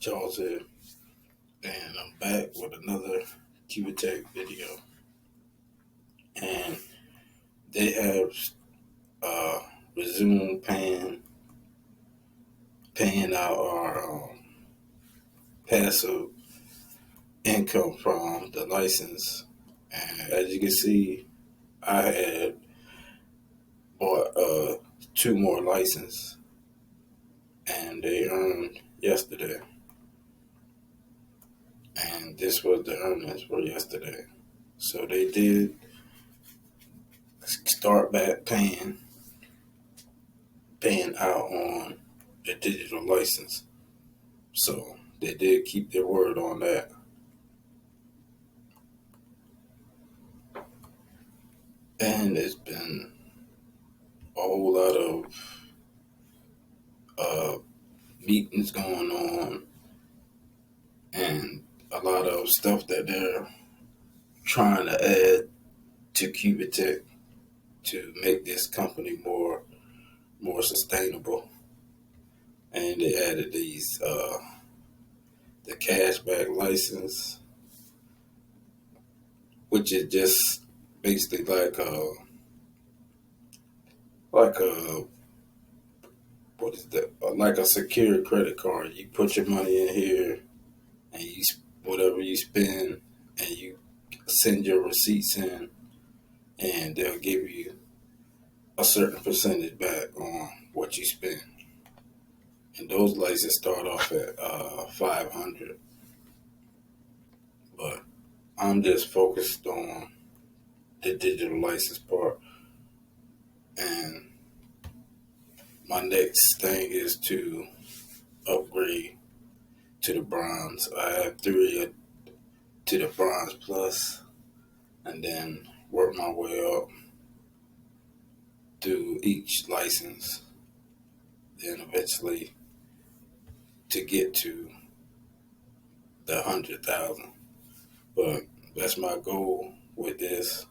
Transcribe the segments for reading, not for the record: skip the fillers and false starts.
Charles here, and I'm back with another Qubittech video. And they have resumed paying out our passive income from the license. And as you can see, I had bought two more licenses, and they earned yesterday. And this was the earnings for yesterday. So they did start back paying out on the digital license. So they did keep their word on that. And it's been a whole lot of meetings going on and a lot of stuff that they're trying to add to Qubittech to make this company more sustainable. And they added these the cashback license, which is just basically like a what is that? Like a secure credit card. You put your money in here, and whatever you spend, and you send your receipts in, and they'll give you a certain percentage back on what you spend. And those licenses start off at $500. But I'm just focused on the digital license part, and my next thing is to upgrade to the bronze. I have 3 to the bronze plus, and then work my way up through each license, then eventually to get to the 100,000. But that's my goal with this.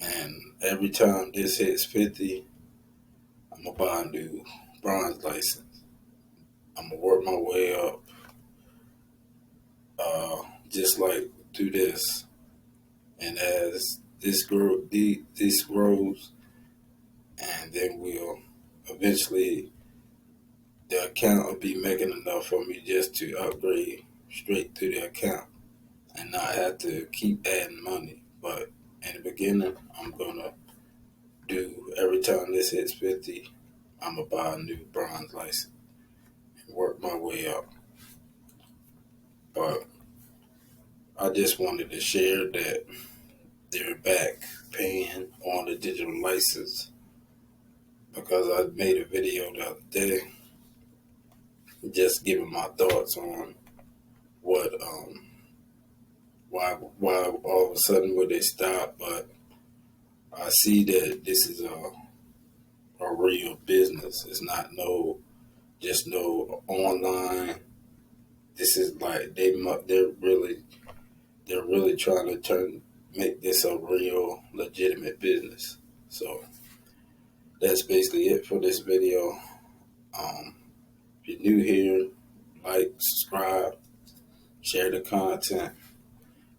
And every time this hits 50, I'm gonna buy a new bronze license. I'm gonna work my way up, just like through this. And as this grows, and then we'll eventually, the account will be making enough for me just to upgrade straight through the account and not have to keep adding money. But in the beginning, I'm gonna do, every time this hits 50, I'm gonna buy a new bronze license and work my way up. But I just wanted to share that they're back paying on the digital license, because I made a video the other day just giving my thoughts on what why all of a sudden would they stop. But I see that this is a real business. It's not just no online. This is like they're really trying to make this a real legitimate business. So that's basically it for this video. If you're new here, like, subscribe, share the content,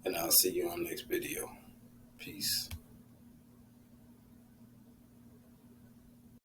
and I'll see you on the next video. Peace.